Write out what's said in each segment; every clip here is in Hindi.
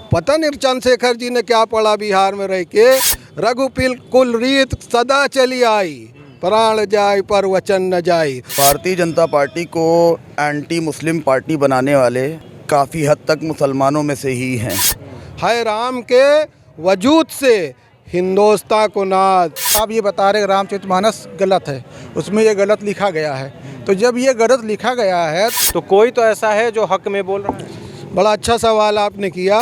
पता नहीं चंद्रशेखर जी ने क्या पढ़ा बिहार में रह के। रघुकुल कुल रीत सदा चली आई, प्राण जाए पर वचन न जाए। भारतीय जनता पार्टी को एंटी मुस्लिम पार्टी बनाने वाले काफ़ी हद तक मुसलमानों में से ही हैं। है राम के वजूद से हिंदुस्तान को नाज। आप ये बता रहे रामचरितमानस गलत है, उसमें ये गलत लिखा गया है। तो जब ये गलत लिखा गया है तो कोई तो ऐसा है जो हक में बोल रहा है। बड़ा अच्छा सवाल आपने किया।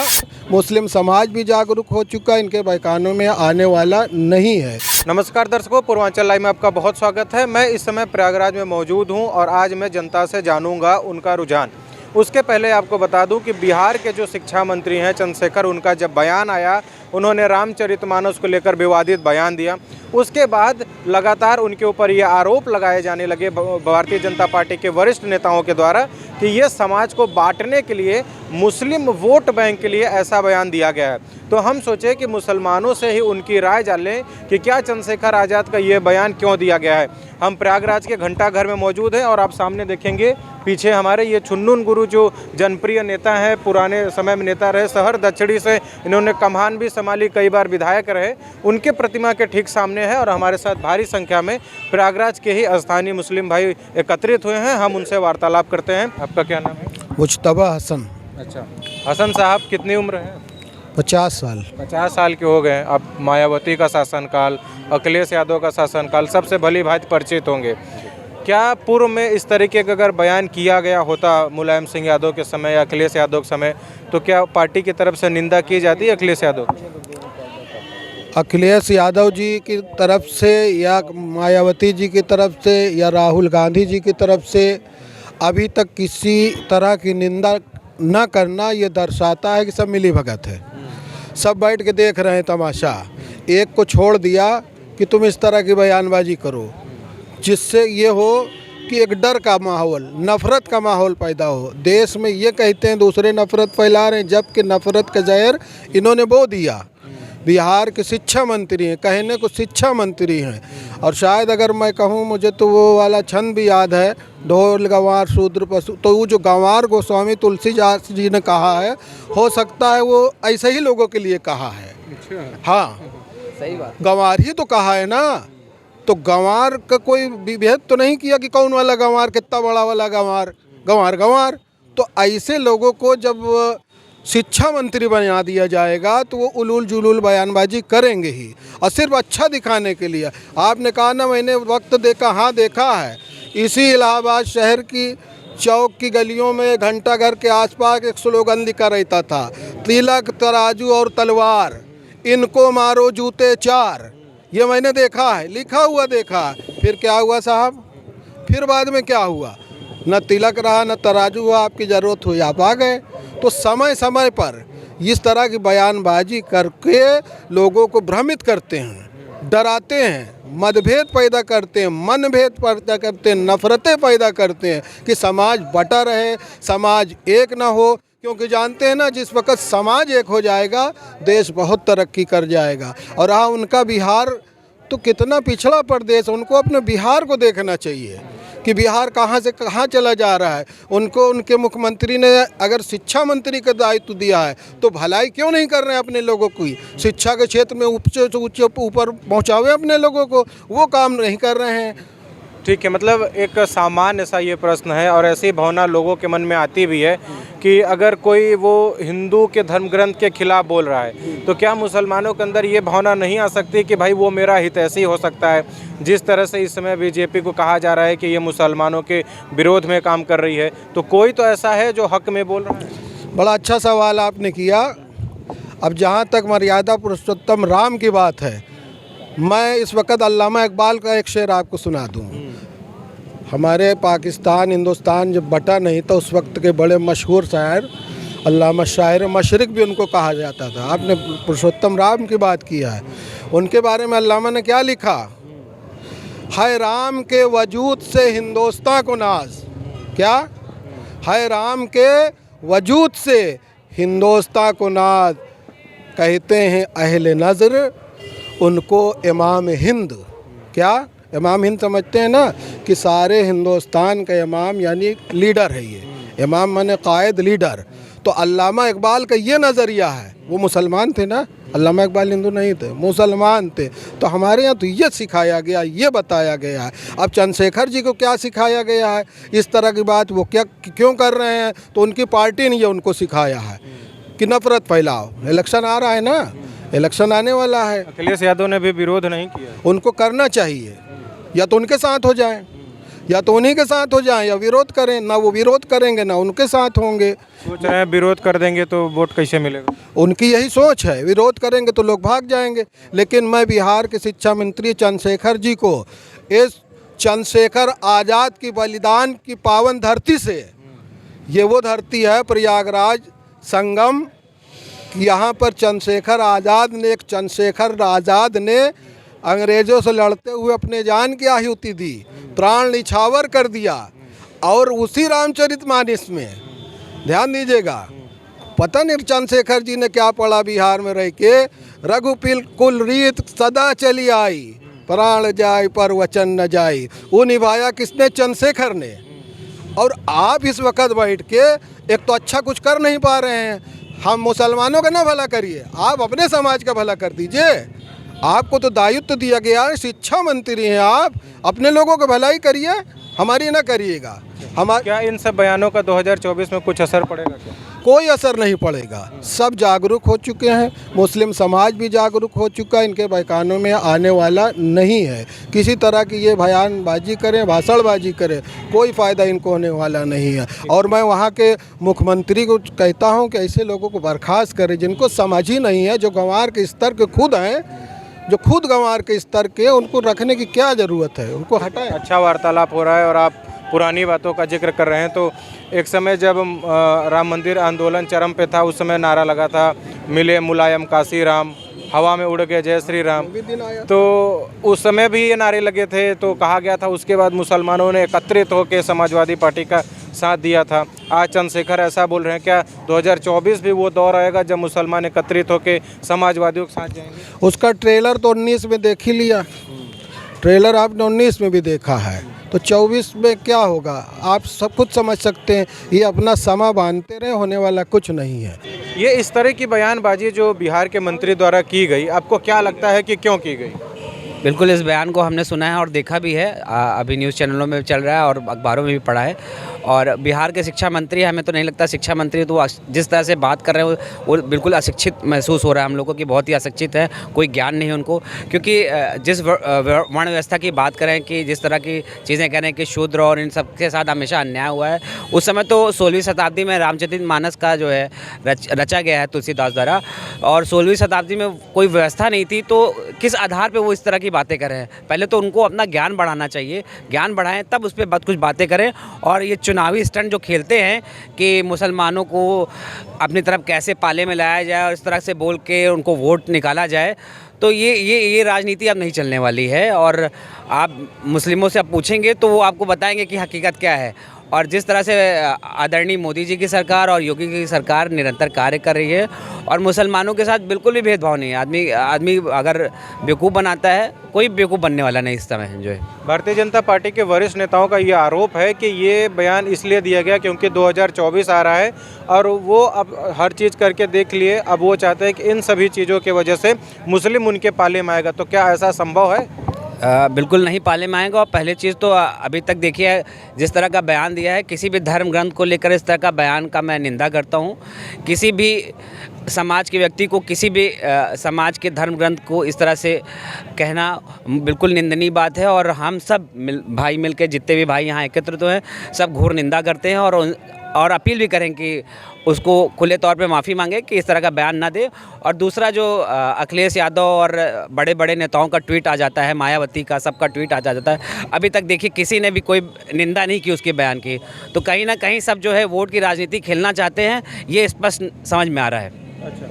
मुस्लिम समाज भी जागरूक हो चुका, इनके बहकानों में आने वाला नहीं है। नमस्कार दर्शकों, पूर्वांचल लाइव में आपका बहुत स्वागत है। मैं इस समय प्रयागराज में मौजूद हूं और आज मैं जनता से जानूंगा उनका रुझान। उसके पहले आपको बता दूं कि बिहार के जो शिक्षा मंत्री हैं चंद्रशेखर, उनका जब बयान आया, उन्होंने रामचरितमानस को लेकर विवादित बयान दिया। उसके बाद लगातार उनके ऊपर ये आरोप लगाए जाने लगे भारतीय जनता पार्टी के वरिष्ठ नेताओं के द्वारा कि ये समाज को बांटने के लिए, मुस्लिम वोट बैंक के लिए ऐसा बयान दिया गया है। तो हम सोचे कि मुसलमानों से ही उनकी राय जान लें कि क्या चंद्रशेखर आज़ाद का ये बयान क्यों दिया गया है। हम प्रयागराज के घंटा घर में मौजूद हैं और आप सामने देखेंगे पीछे हमारे ये चुन्नुन गुरु जो जनप्रिय नेता हैं, पुराने समय में नेता रहे, शहर दक्षिणी से इन्होंने कमान भी संभाली, कई बार विधायक रहे, उनके प्रतिमा के ठीक सामने है। और हमारे साथ भारी संख्या में प्रयागराज के ही स्थानीय मुस्लिम भाई एकत्रित हुए हैं। हम उनसे वार्तालाप करते हैं। आपका क्या नाम है? मुजतबा हसन। अच्छा, हसन साहब कितनी उम्र है? 50 साल। 50 साल के हो गए। अब मायावती का शासनकाल, अखिलेश यादव का शासनकाल सबसे भली भांति परिचित होंगे। क्या पूर्व में इस तरीके का अगर बयान किया गया होता मुलायम सिंह यादव के समय या अखिलेश यादव के समय, तो क्या पार्टी की तरफ से निंदा की जाती है अखिलेश यादव? अखिलेश यादव जी की तरफ से या मायावती जी की तरफ से या राहुल गांधी जी की तरफ से अभी तक किसी तरह की निंदा न करना ये दर्शाता है कि सब मिली भगत है। सब बैठ के देख रहे हैं तमाशा। एक को छोड़ दिया कि तुम इस तरह की बयानबाजी करो, जिससे ये हो कि एक डर का माहौल, नफ़रत का माहौल पैदा हो। देश में ये कहते हैं दूसरे नफ़रत फैला रहे हैं, जबकि नफ़रत का जहर इन्होंने बो दिया। बिहार के शिक्षा मंत्री हैं, कहने को शिक्षा मंत्री हैं। और शायद अगर मैं कहूँ, मुझे तो वो वाला छंद भी याद है, ढोल गंवार शूद्र पशु। तो वो जो गंवार गोस्वामी तुलसीदास जी ने कहा है, हो सकता है वो ऐसे ही लोगों के लिए कहा है। हाँ, सही बात। गंवार ही तो कहा है ना। तो गंवार का कोई विभेद तो नहीं किया कि कौन वाला गंवार, कितना बड़ा वाला गंवार, गंवार गंवार। तो ऐसे लोगों को जब शिक्षा मंत्री बना दिया जाएगा तो वो उलूल जुलूल बयानबाजी करेंगे ही, और सिर्फ अच्छा दिखाने के लिए। आपने कहा ना मैंने वक्त देखा, हाँ देखा है। इसी इलाहाबाद शहर की चौक की गलियों में घंटा घर के आसपास एक स्लोगन लिखा रहता था, तिलक तराजू और तलवार, इनको मारो जूते चार। ये मैंने देखा है, लिखा हुआ देखा है। फिर क्या हुआ साहब? फिर बाद में क्या हुआ? न तिलक रहा, न तराजू हुआ। आपकी ज़रूरत हुई, आप आ गए। तो समय समय पर इस तरह की बयानबाजी करके लोगों को भ्रमित करते हैं, डराते हैं, मतभेद पैदा करते हैं, मनभेद पैदा करते हैं, नफ़रतें पैदा करते हैं कि समाज बटा रहे, समाज एक ना हो। क्योंकि जानते हैं ना, जिस वक्त समाज एक हो जाएगा देश बहुत तरक्की कर जाएगा। और हाँ, उनका बिहार तो कितना पिछड़ा प्रदेश, उनको अपने बिहार को देखना चाहिए कि बिहार कहाँ से कहाँ चला जा रहा है। उनको उनके मुख्यमंत्री ने अगर शिक्षा मंत्री का दायित्व दिया है तो भलाई क्यों नहीं कर रहे हैं अपने लोगों की? शिक्षा के क्षेत्र में ऊँचे से ऊँचे ऊपर पहुँचावे अपने लोगों को, वो काम नहीं कर रहे हैं। ठीक है, मतलब एक सामान्य सा ये प्रश्न है और ऐसी भावना लोगों के मन में आती भी है कि अगर कोई वो हिंदू के धर्म ग्रंथ के खिलाफ बोल रहा है तो क्या मुसलमानों के अंदर ये भावना नहीं आ सकती कि भाई वो मेरा हितैषी हो सकता है? जिस तरह से इस समय बीजेपी को कहा जा रहा है कि ये मुसलमानों के विरोध में काम कर रही है, तो कोई तो ऐसा है जो हक में बोल रहा है। बड़ा अच्छा सवाल आपने किया। अब जहाँ तक मर्यादा पुरुषोत्तम राम की बात है, मैं इस वक्त अल्लामा इकबाल का एक शेर आपको सुना दूँ। हमारे पाकिस्तान हिंदुस्तान जब बटा नहीं था, उस वक्त के बड़े मशहूर शायर अल्लामा शायर मशरिक भी उनको कहा जाता था। आपने पुरुषोत्तम राम की बात किया है, उनके बारे में अल्लामा ने क्या लिखा? है राम के वजूद से हिंदुस्तान को नाज। क्या है? राम के वजूद से हिंदुस्तान को नाज, कहते हैं अहले नज़र उनको इमाम हिंद। क्या इमाम हिंद समझते हैं ना कि सारे हिंदुस्तान का इमाम यानी लीडर है। ये इमाम माने कायद, लीडर। तो अल्लामा इकबाल का ये नज़रिया है, वो मुसलमान थे ना, अल्लामा इकबाल हिंदू नहीं थे, मुसलमान थे। तो हमारे यहाँ तो ये सिखाया गया, ये बताया गया है। अब चंद्रशेखर जी को क्या सिखाया गया है, इस तरह की बात वो क्या क्यों कर रहे हैं, तो उनकी पार्टी ने ये उनको सिखाया है कि नफरत फैलाओ। इलेक्शन आ रहा है ना, इलेक्शन आने वाला है, अखिलेश यादव ने भी विरोध नहीं किया। उनको करना चाहिए, या तो उनके साथ हो जाएं, या तो उन्हीं के साथ हो जाएं, या विरोध करें। ना वो विरोध करेंगे ना उनके साथ होंगे। सोच रहे हैं विरोध कर देंगे तो वोट कैसे मिलेगा? उनकी यही सोच है, विरोध करेंगे तो लोग भाग जाएंगे। लेकिन मैं बिहार के शिक्षा मंत्री चंद्रशेखर जी को, इस चंद्रशेखर आज़ाद की बलिदान की पावन धरती से, ये वो धरती है प्रयागराज संगम, यहाँ पर चंद्रशेखर आज़ाद ने अंग्रेज़ों से लड़ते हुए अपने जान की आहुति दी, प्राण निछावर कर दिया। और उसी रामचरितमानस में ध्यान दीजिएगा, पता नहीं चंद्रशेखर जी ने क्या पढ़ा बिहार में रह के, रघुकुल कुल रीत सदा चली आई, प्राण जाए पर वचन न जाए। वो निभाया किसने? चंद्रशेखर ने। और आप इस वक्त बैठ के एक तो अच्छा कुछ कर नहीं पा रहे हैं, हम मुसलमानों का ना भला करिए, आप अपने समाज का भला कर दीजिए। आपको तो दायित्व दिया गया है, शिक्षा मंत्री हैं आप, अपने लोगों का भलाई करिए, हमारी ना करिएगा। क्या इन सब बयानों का 2024 में कुछ असर पड़ेगा क्या? कोई असर नहीं पड़ेगा। सब जागरूक हो चुके हैं, मुस्लिम समाज भी जागरूक हो चुका है, इनके बयानों में आने वाला नहीं है। किसी तरह की ये बयानबाजी करें, भाषणबाजी करें, कोई फ़ायदा इनको होने वाला नहीं है। और मैं वहाँ के मुख्यमंत्री को कहता हूँ कि ऐसे लोगों को बर्खास्त करें जिनको समझ ही नहीं है, जो गंवार के स्तर के खुद हैं, जो खुद गंवार के स्तर के, उनको रखने की क्या ज़रूरत है, उनको हटाएं। अच्छा वार्तालाप हो रहा है और आप पुरानी बातों का जिक्र कर रहे हैं। तो एक समय जब राम मंदिर आंदोलन चरम पे था, उस समय नारा लगा था, मिले मुलायम काशी राम, हवा में उड़ गए जय श्री राम। तो उस समय भी ये नारे लगे थे, तो कहा गया था उसके बाद मुसलमानों ने एकत्रित होकर समाजवादी पार्टी का साथ दिया था। आज चंद्रशेखर ऐसा बोल रहे हैं, क्या 2024 भी वो दौर आएगा जब मुसलमान एकत्रित होकर समाजवादियों के साथ जाएंगे? उसका ट्रेलर तो 19 में देख ही लिया, ट्रेलर आपने 19 में भी देखा है, तो 24 में क्या होगा आप सब कुछ समझ सकते हैं। ये अपना समा बांधते रहे, होने वाला कुछ नहीं है। ये इस तरह की बयानबाजी जो बिहार के मंत्री द्वारा की गई, आपको क्या लगता है कि क्यों की गई? बिल्कुल, इस बयान को हमने सुना है और देखा भी है, अभी न्यूज़ चैनलों में चल रहा है और अखबारों में भी पढ़ा है। और बिहार के शिक्षा मंत्री, हमें तो नहीं लगता शिक्षा मंत्री, तो जिस तरह से बात कर रहे हैं वो बिल्कुल अशिक्षित महसूस हो रहा है हम लोगों को, बहुत ही अशिक्षित है, कोई ज्ञान नहीं है उनको। क्योंकि जिस वर्ण व्यवस्था की बात करें कि जिस तरह की चीज़ें कह रहे हैं कि शूद्र और इन सब के साथ हमेशा अन्याय हुआ है, उस समय तो 16वीं शताब्दी में रामचरितमानस का जो है रचा गया है तुलसीदास द्वारा, और 16वीं शताब्दी में कोई व्यवस्था नहीं थी, तो किस आधार पर वो इस तरह की बातें कर रहे हैं? पहले तो उनको अपना ज्ञान बढ़ाना चाहिए, ज्ञान बढ़ाएं तब उस पर कुछ बातें करें। और ये चुनावी स्टंट जो खेलते हैं कि मुसलमानों को अपनी तरफ कैसे पाले में लाया जाए और इस तरह से बोल के उनको वोट निकाला जाए, तो ये राजनीति अब नहीं चलने वाली है। और आप मुस्लिमों से अब पूछेंगे तो वो आपको बताएंगे कि हकीकत क्या है। और जिस तरह से आदरणीय मोदी जी की सरकार और योगी की सरकार निरंतर कार्य कर रही है, और मुसलमानों के साथ बिल्कुल भी भेदभाव नहीं है। आदमी अगर बेवकूफ़ बनाता है, कोई बेवकूफ़ बनने वाला नहीं इस समय जो है। भारतीय जनता पार्टी के वरिष्ठ नेताओं का ये आरोप है कि ये बयान इसलिए दिया गया क्योंकि 2024 आ रहा है और वो अब हर चीज़ करके देख लिए, अब वो चाहते हैं कि इन सभी चीज़ों की वजह से मुस्लिम उनके पाले में आएगा। तो क्या ऐसा संभव है? बिल्कुल नहीं पाले में आएगा। और पहले चीज़ तो अभी तक देखिए जिस तरह का बयान दिया है, किसी भी धर्म ग्रंथ को लेकर इस तरह का बयान का मैं निंदा करता हूँ। किसी भी समाज के व्यक्ति को किसी भी समाज के धर्म ग्रंथ को इस तरह से कहना बिल्कुल निंदनीय बात है। और हम सब भाई मिलकर, जितने भी भाई यहाँ एकत्रित हैं, सब घोर निंदा करते हैं और अपील भी करें कि उसको खुले तौर पे माफ़ी मांगे कि इस तरह का बयान ना दे। और दूसरा जो अखिलेश यादव और बड़े बड़े नेताओं का ट्वीट आ जाता है, मायावती का, सबका ट्वीट आ जाता है, अभी तक देखिए किसी ने भी कोई निंदा नहीं की उसके बयान की। तो कहीं ना कहीं सब जो है वोट की राजनीति खेलना चाहते हैं, ये स्पष्ट समझ में आ रहा है। अच्छा,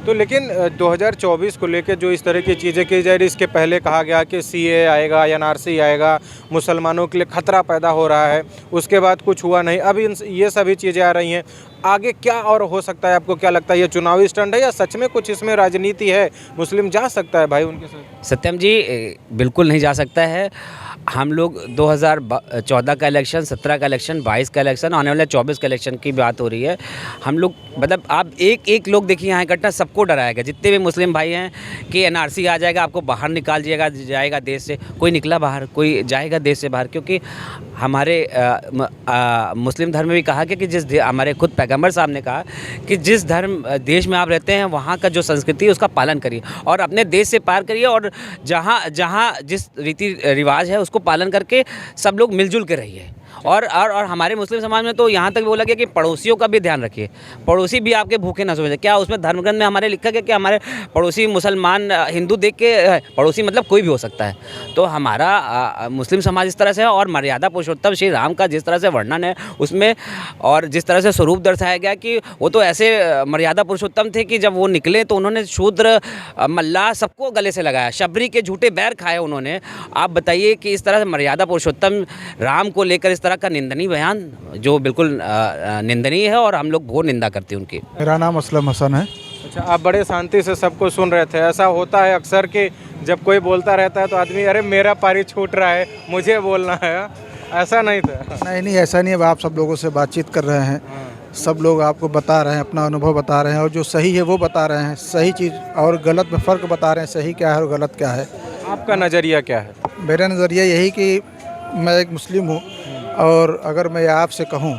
तो लेकिन 2024 को लेकर जो इस तरह की चीज़ें की जा रही, इसके पहले कहा गया कि CA आएगा, NRC आएगा, मुसलमानों के लिए खतरा पैदा हो रहा है, उसके बाद कुछ हुआ नहीं, अब ये सभी चीज़ें आ रही हैं। आगे क्या और हो सकता है? आपको क्या लगता है, ये चुनावी स्टंट है या सच में कुछ इसमें राजनीति है? मुस्लिम जा सकता है भाई उनके साथ? सत्यम जी, बिल्कुल नहीं जा सकता है। हम लोग 2014 का इलेक्शन, 17 का इलेक्शन, 22 का इलेक्शन, आने वाले 24 का इलेक्शन की बात हो रही है। हम लोग मतलब आप एक लोग देखिए यहाँ इकट्ठा सबको डराएगा, जितने भी मुस्लिम भाई हैं कि एनआरसी आ जाएगा, आपको बाहर निकाल जाएगा देश से। कोई निकला बाहर, कोई जाएगा देश से बाहर, क्योंकि हमारे मुस्लिम धर्म में भी कहा कि हमारे खुद पैगंबर साहब ने कहा कि जिस देश में आप रहते हैं वहाँ का जो संस्कृति है उसका पालन करिए और अपने देश से पार करिए, और जहाँ जिस रीति रिवाज है उसको पालन करके सब लोग मिलजुल के रहिए। और हमारे मुस्लिम समाज में तो यहाँ तक बोला गया कि पड़ोसियों का भी ध्यान रखिए, पड़ोसी भी आपके भूखे ना सोए। क्या उसमें धर्म ग्रंथ में हमारे लिखा गया कि हमारे पड़ोसी मुसलमान हिंदू देख के, पड़ोसी मतलब कोई भी हो सकता है। तो हमारा मुस्लिम समाज इस तरह से है, और मर्यादा पुरुषोत्तम श्री राम का जिस तरह से वर्णन है उसमें, और जिस तरह से स्वरूप दर्शाया गया कि वो तो ऐसे मर्यादा पुरुषोत्तम थे कि जब वो निकले तो उन्होंने शूद्र मल्लाह सबको गले से लगाया, शबरी के झूठे बैर खाए उन्होंने। आप बताइए कि इस तरह से मर्यादा पुरुषोत्तम राम को लेकर इस तरह का निंदनीय बयान, जो बिल्कुल निंदनीय है, और हम लोग बहुत निंदा करते हैं उनकी। मेरा नाम असलम हसन है। अच्छा, आप बड़े शांति से सबको सुन रहे थे। ऐसा होता है अक्सर कि जब कोई बोलता रहता है तो आदमी, अरे मेरा पारी छूट रहा है, मुझे बोलना है। ऐसा नहीं था? नहीं, ऐसा नहीं है। आप सब लोगों से बातचीत कर रहे हैं, सब लोग आपको बता रहे हैं, अपना अनुभव बता रहे हैं, और जो सही है वो बता रहे हैं, सही चीज़ और गलत में फ़र्क बता रहे हैं, सही क्या है और गलत क्या है। आपका नज़रिया क्या है? मेरा नज़रिया यही कि मैं एक मुस्लिम हूँ, और अगर मैं आपसे कहूँ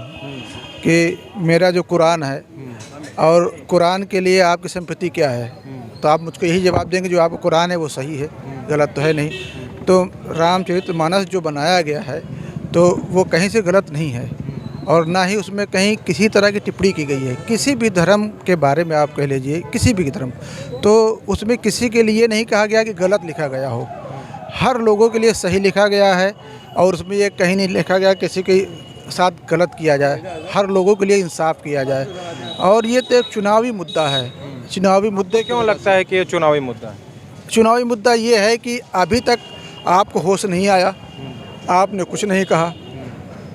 कि मेरा जो कुरान है और कुरान के लिए आपकी सिंपैथी क्या है, तो आप मुझको यही जवाब देंगे जो आपका कुरान है वो सही है, गलत तो है नहीं। तो रामचरितमानस जो बनाया गया है तो वो कहीं से गलत नहीं है, और ना ही उसमें कहीं किसी तरह की टिप्पणी की गई है किसी भी धर्म के बारे में। आप कह लीजिए किसी भी धर्म, तो उसमें किसी के लिए नहीं कहा गया कि गलत लिखा गया हो, हर लोगों के लिए सही लिखा गया है। और उसमें ये कहीं नहीं लिखा गया किसी के साथ गलत किया जाए, हर लोगों के लिए इंसाफ किया जाए। और ये तो एक चुनावी मुद्दा है। चुनावी मुद्दे क्यों लगता है कि ये चुनावी मुद्दा है? चुनावी मुद्दा ये है कि अभी तक आपको होश नहीं आया, आपने कुछ नहीं कहा।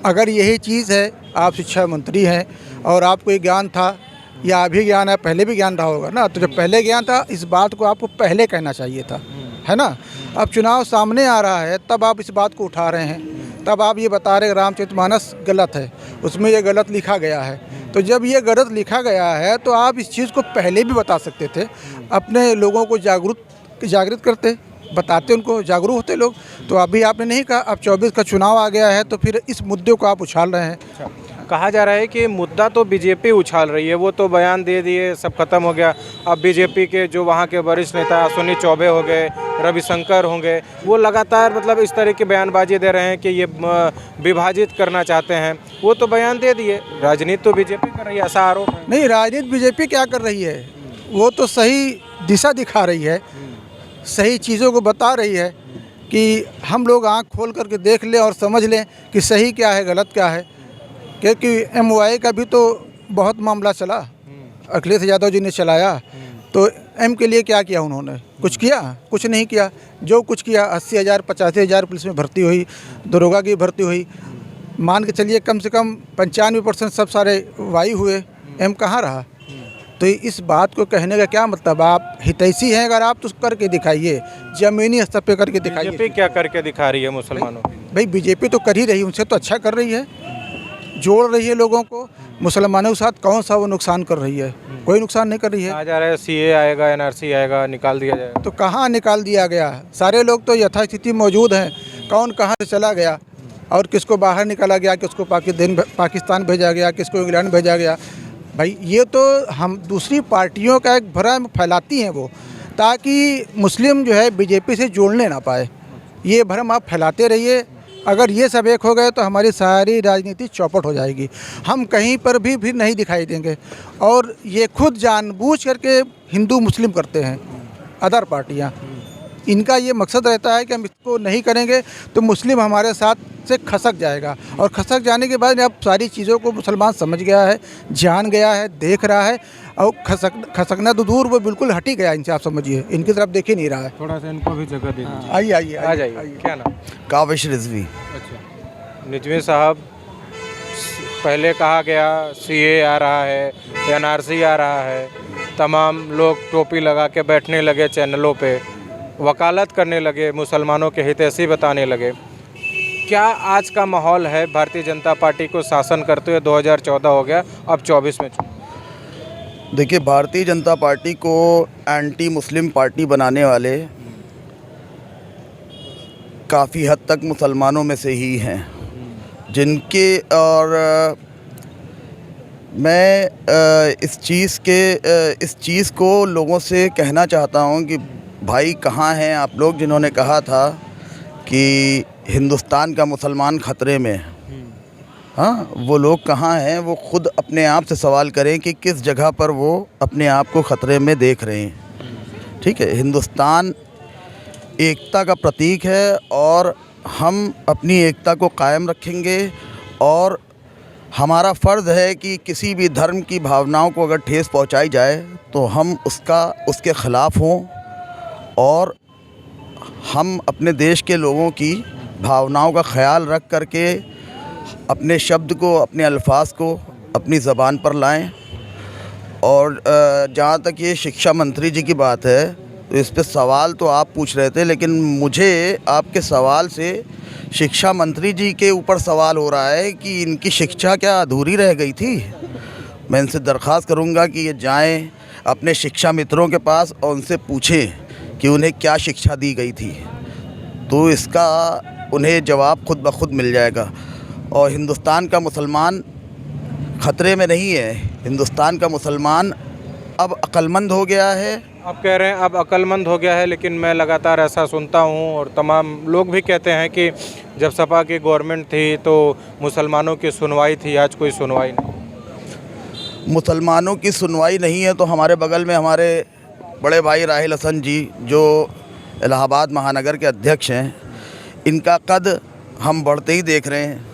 अगर यही चीज़ है, आप शिक्षा मंत्री हैं और आपको ये ज्ञान था, या अभी ज्ञान है, पहले भी ज्ञान रहा होगा ना, तो जब पहले ज्ञान था इस बात को आपको पहले कहना चाहिए था, है ना। अब चुनाव सामने आ रहा है तब आप इस बात को उठा रहे हैं, तब आप ये बता रहे हैं रामचरितमानस गलत है, उसमें ये गलत लिखा गया है। तो जब ये गलत लिखा गया है तो आप इस चीज़ को पहले भी बता सकते थे, अपने लोगों को जागृत करते, बताते, उनको जागरूक होते लोग। तो अभी आपने नहीं कहा। अब 24 का चुनाव आ गया है तो फिर इस मुद्दे को आप उछाल रहे हैं। कहा जा रहा है कि मुद्दा तो बीजेपी उछाल रही है, वो तो बयान दे दिए, सब खत्म हो गया। अब बीजेपी के जो वहाँ के वरिष्ठ नेता अश्विनी चौबे हो गए, रविशंकर होंगे, वो लगातार मतलब इस तरह की बयानबाजी दे रहे हैं कि ये विभाजित करना चाहते हैं। वो तो बयान दे दिए, राजनीति तो बीजेपी कर रही है, ऐसा आरोप है। नहीं, राजनीति बीजेपी क्या कर रही है, वो तो सही दिशा दिखा रही है, सही चीज़ों को बता रही है कि हम लोग आँख खोल करके देख लें और समझ लें कि सही क्या है गलत क्या है। क्योंकि MY का भी तो बहुत मामला चला, अखिलेश यादव जी ने चलाया, तो M के लिए क्या किया उन्होंने? कुछ किया? कुछ नहीं किया। जो कुछ किया 80,000 85,000 पुलिस में भर्ती हुई, दरोगा की भर्ती हुई, मान के चलिए कम से कम 95% सब सारे वाई हुए, M कहाँ रहा? तो इस बात को कहने का क्या मतलब? आप हितैषी हैं अगर आप तो करके दिखाइए, ज़मीनी स्तर पे करके दिखाइए। बीजेपी क्या करके दिखा रही है मुसलमानों की? भाई बीजेपी तो कर ही रही है, उनसे तो अच्छा कर रही है, जोड़ रही है लोगों को। मुसलमानों के साथ कौन सा वो नुकसान कर रही है? कोई नुकसान नहीं कर रही है। कहा जा रहा है CA आएगा, NRC आएगा, निकाल दिया जाएगा। तो कहाँ निकाल दिया गया? सारे लोग तो यथास्थिति मौजूद हैं। कौन कहाँ से चला गया और किसको बाहर निकाला गया, किसको पाकिस्तान भेजा गया, किसको इंग्लैंड भेजा गया? भाई ये तो हम दूसरी पार्टियों का एक भ्रम फैलाती हैं वो, ताकि मुस्लिम जो है बीजेपी से जोड़ने ना पाए। ये भ्रम आप फैलाते रहिए। अगर ये सब एक हो गए तो हमारी सारी राजनीति चौपट हो जाएगी, हम कहीं पर भी नहीं दिखाई देंगे। और ये खुद जानबूझ करके हिंदू मुस्लिम करते हैं अदर पार्टियां। इनका ये मकसद रहता है कि हम इसको नहीं करेंगे तो मुस्लिम हमारे साथ से खसक जाएगा, और खसक जाने के बाद अब सारी चीज़ों को मुसलमान समझ गया है, जान गया है, देख रहा है, और खसकना तो दूर, वो बिल्कुल हट ही गया इनसे। आप समझिए, इनकी तरफ देख ही नहीं रहा है। थोड़ा सा इनको भी जगह दे दीजिए। आइए आइए आ जाइए। क्या नाम? काविश रिजवी। अच्छा, रिजवी साहब, पहले कहा गया CA आ रहा है, NRC आ रहा है, तमाम लोग टोपी लगा के बैठने लगे चैनलों पे, वकालत करने लगे, मुसलमानों के हितैषी बताने लगे। क्या आज का माहौल है भारतीय जनता पार्टी को शासन करते हुए? 2014 हो गया, अब 24 में चुनाव। देखिए, भारतीय जनता पार्टी को एंटी मुस्लिम पार्टी बनाने वाले काफ़ी हद तक मुसलमानों में से ही हैं, जिनके और मैं इस चीज़ को लोगों से कहना चाहता हूं कि भाई कहाँ हैं आप लोग जिन्होंने कहा था कि हिंदुस्तान का मुसलमान ख़तरे में है। हाँ, वो लोग कहाँ हैं? वो खुद अपने आप से सवाल करें कि किस जगह पर वो अपने आप को ख़तरे में देख रहे हैं। ठीक है, हिंदुस्तान एकता का प्रतीक है और हम अपनी एकता को कायम रखेंगे और हमारा फ़र्ज़ है कि किसी भी धर्म की भावनाओं को अगर ठेस पहुंचाई जाए तो हम उसके ख़िलाफ़ हों और हम अपने देश के लोगों की भावनाओं का ख्याल रख करके अपने शब्द को, अपने अल्फाज को अपनी ज़बान पर लाएं। और जहाँ तक ये शिक्षा मंत्री जी की बात है, तो इस पे सवाल तो आप पूछ रहे थे, लेकिन मुझे आपके सवाल से शिक्षा मंत्री जी के ऊपर सवाल हो रहा है कि इनकी शिक्षा क्या अधूरी रह गई थी। मैं इनसे दरख्वास्त करूंगा कि ये जाएं अपने शिक्षा मित्रों के पास और उनसे पूछें कि उन्हें क्या शिक्षा दी गई थी, तो इसका उन्हें जवाब खुद ब खुद मिल जाएगा। और हिंदुस्तान का मुसलमान ख़तरे में नहीं है, हिंदुस्तान का मुसलमान अब अक्लमंद हो गया है। आप कह रहे हैं अब अक्लमंद हो गया है, लेकिन मैं लगातार ऐसा सुनता हूं और तमाम लोग भी कहते हैं कि जब सपा की गवर्नमेंट थी तो मुसलमानों की सुनवाई थी, आज कोई सुनवाई नहीं। मुसलमानों की सुनवाई नहीं है तो हमारे बगल में हमारे बड़े भाई राहिल हसन जी, जो इलाहाबाद महानगर के अध्यक्ष हैं, इनका कद हम बढ़ते ही देख रहे हैं।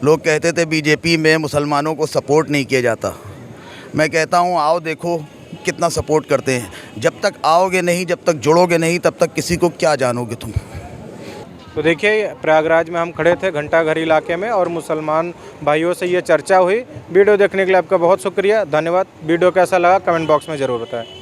लोग कहते थे बीजेपी में मुसलमानों को सपोर्ट नहीं किया जाता। मैं कहता हूँ आओ देखो कितना सपोर्ट करते हैं। जब तक आओगे नहीं, जब तक जुड़ोगे नहीं, तब तक किसी को क्या जानोगे तुम। तो देखिए, प्रयागराज में हम खड़े थे घंटाघर इलाके में और मुसलमान भाइयों से ये चर्चा हुई। वीडियो देखने के लिए आपका बहुत शुक्रिया, धन्यवाद। वीडियो कैसा लगा कमेंट बॉक्स में ज़रूर बताएं।